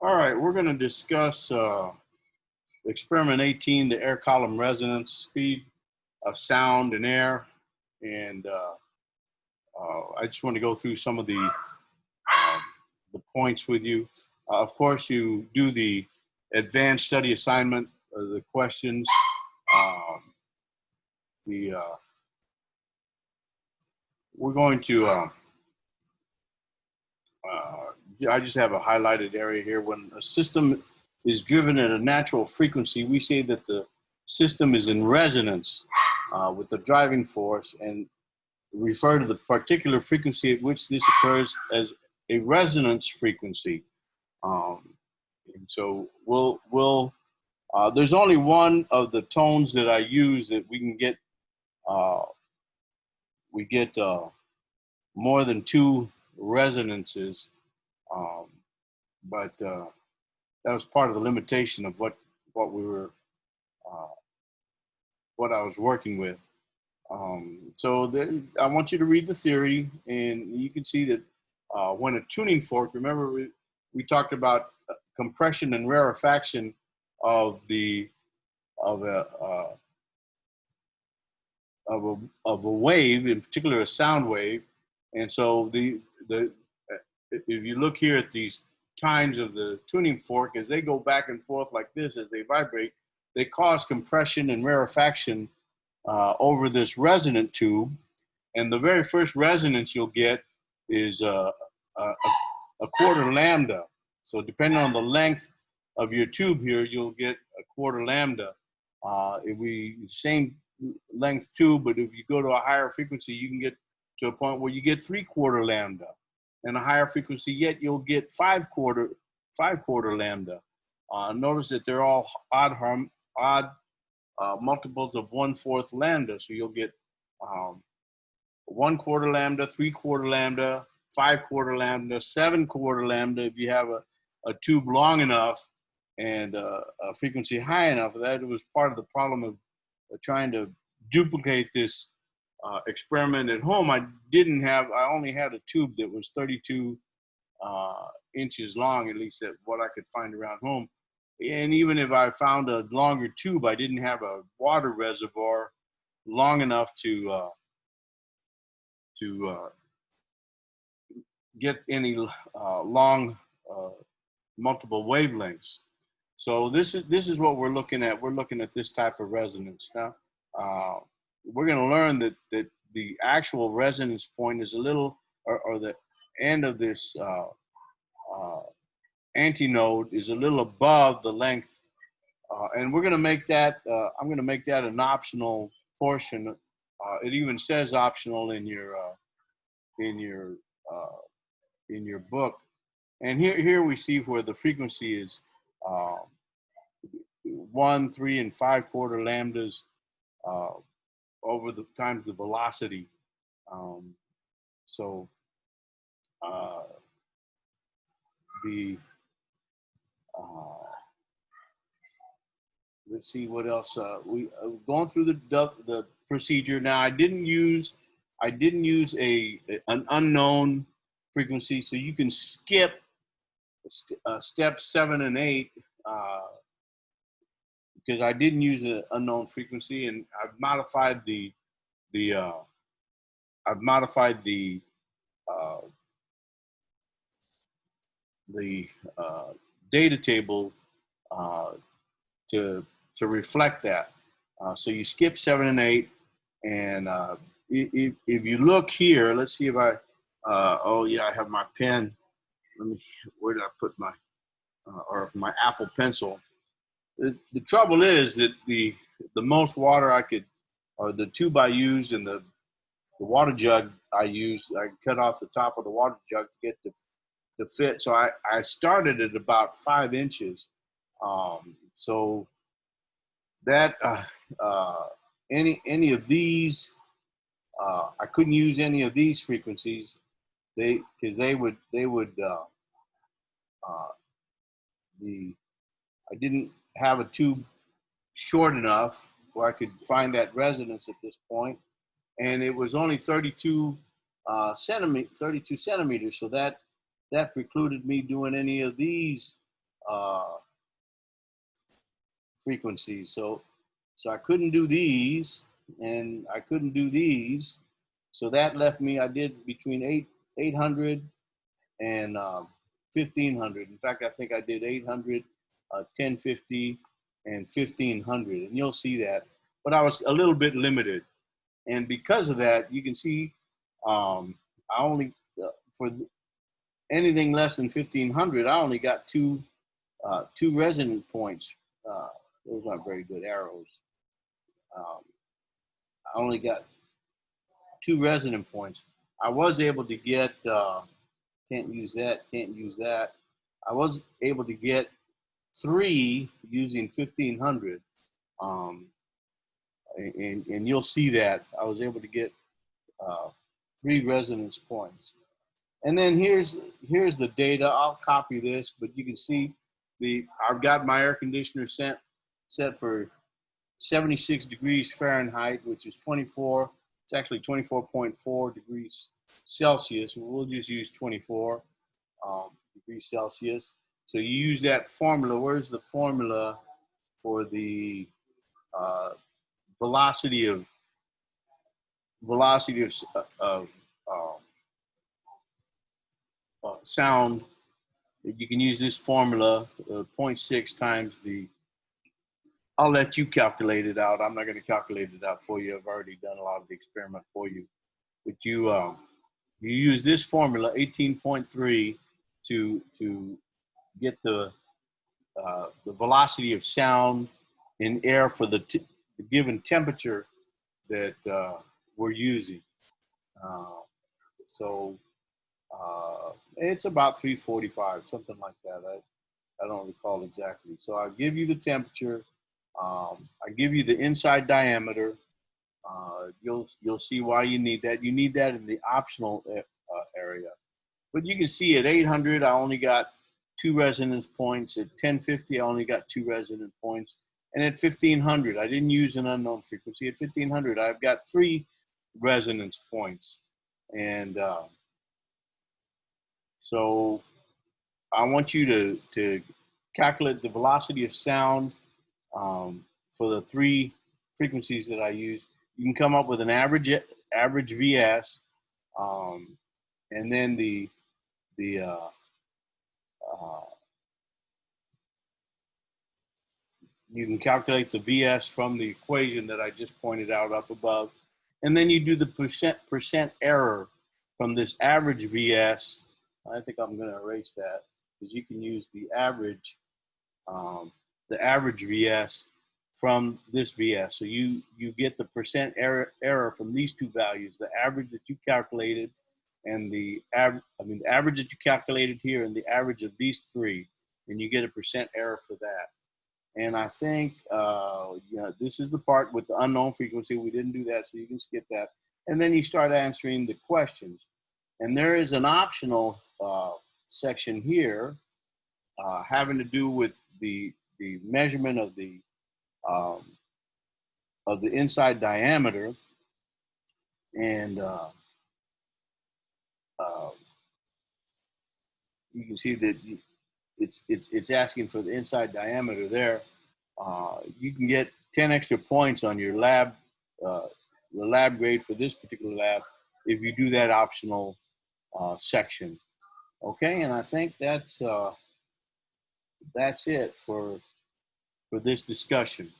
All right, we're going to discuss experiment 18, the air column resonance, speed of sound and air. And I just want to go through some of the points with you. Of course, you do the advanced study assignment, the questions. We're going to, I just have a highlighted area here. When a system is driven at a natural frequency, we say that the system is in resonance with the driving force, and refer to the particular frequency at which this occurs as a resonance frequency. And so there's only one of the tones that I use that we can get, more than two resonances, but that was part of the limitation of what we were, what I was working with. So I want you to read the theory, and you can see that when a tuning fork, remember we talked about compression and rarefaction of a wave, in particular a sound wave. And so if you look here at these tines of the tuning fork, as they go back and forth like this, as they vibrate, they cause compression and rarefaction over this resonant tube. And the very first resonance you'll get is a quarter lambda. So depending on the length of your tube here, you'll get a quarter lambda. If we same length tube, but if you go to a higher frequency, you can get to a point where you get 3/4 lambda. And a higher frequency yet, you'll get 5/4 lambda. Notice that they're all odd multiples of 1/4 lambda. So you'll get 1/4 lambda, 3/4 lambda, 5/4 lambda, 7/4 lambda if you have a tube long enough and a frequency high enough. That was part of the problem of trying to duplicate this experiment at home. I only had a tube that was 32 inches long, at least at what I could find around home. And even if I found a longer tube, I didn't have a water reservoir long enough to get any long multiple wavelengths. So this is what we're looking at. We're looking at this type of resonance. Now, we're going to learn that the actual resonance point is a little, or the end of this antinode is a little above the length, and we're going to make that. I'm going to make that an optional portion. It even says optional in your book. And here we see where the frequency is 1, 3, and 5/4 lambdas over the times the velocity. Let's see what else we going through the procedure. Now I didn't use an unknown frequency, so you can skip steps 7 and 8 because I didn't use an unknown frequency, and I've modified the data table to reflect that. So you skip 7 and 8, and if you look here, let's see if I. Oh yeah, I have my pen. Where did I put my or my Apple Pencil? The trouble is that the most water I could, or the tube I used, and the water jug I used, I cut off the top of the water jug to get to fit. So I started at about 5 inches. So that any of these, I couldn't use any of these frequencies. Because I didn't have a tube short enough where I could find that resonance at this point, and it was only 32 centimeters. So that precluded me doing any of these frequencies. So I couldn't do these, and I couldn't do these. So that left me, I did between 800 and 1500. In fact, I think I did 800, 1050, and 1500, and you'll see that. But I was a little bit limited, and because of that, you can see I only for anything less than 1500, I only got two resonant points. Those aren't very good arrows. Um, I only got two resonant points. I was able to get, can't use that, can't use that. I was able to get three using 1500. Um, and you'll see that I was able to get three resonance points. And then here's the data. I'll copy this, but you can see I've got my air conditioner set for 76 degrees Fahrenheit, which is 24. It's actually 24.4 degrees Celsius. We'll just use 24 degrees Celsius. So you use that formula. Where's the formula for the uh, velocity of of sound? You can use this formula, 0.6 times the. I'll let you calculate it out. I'm not going to calculate it out for you. I've already done a lot of the experiment for you. But you use this formula, 18.3, to get the velocity of sound in air for the given temperature that we're using. Uh, so it's about 345, something like that. I don't recall exactly. So I'll give you the temperature. I give you the inside diameter. You'll see why you need that. You need that in the optional area. But you can see at 800, I only got two resonance points. At 1050, I only got two resonance points. And at 1500, I didn't use an unknown frequency. At 1500, I've got three resonance points. And so I want you to calculate the velocity of sound for the three frequencies that I use. You can come up with an average VS, and then the you can calculate the VS from the equation that I just pointed out up above, and then you do the percent error from this average VS. I think I'm going to erase that because you can use the average VS from this VS. So you get the percent error from these two values, the average that you calculated and the average that you calculated here and the average of these three, and you get a percent error for that. And I think this is the part with the unknown frequency. We didn't do that, so you can skip that. And then you start answering the questions. And there is an optional section here having to do with the measurement of the inside diameter, and you can see that it's asking for the inside diameter there. You can get 10 extra points on your lab, the lab grade for this particular lab, if you do that optional section. Okay, and I think that's it for this discussion.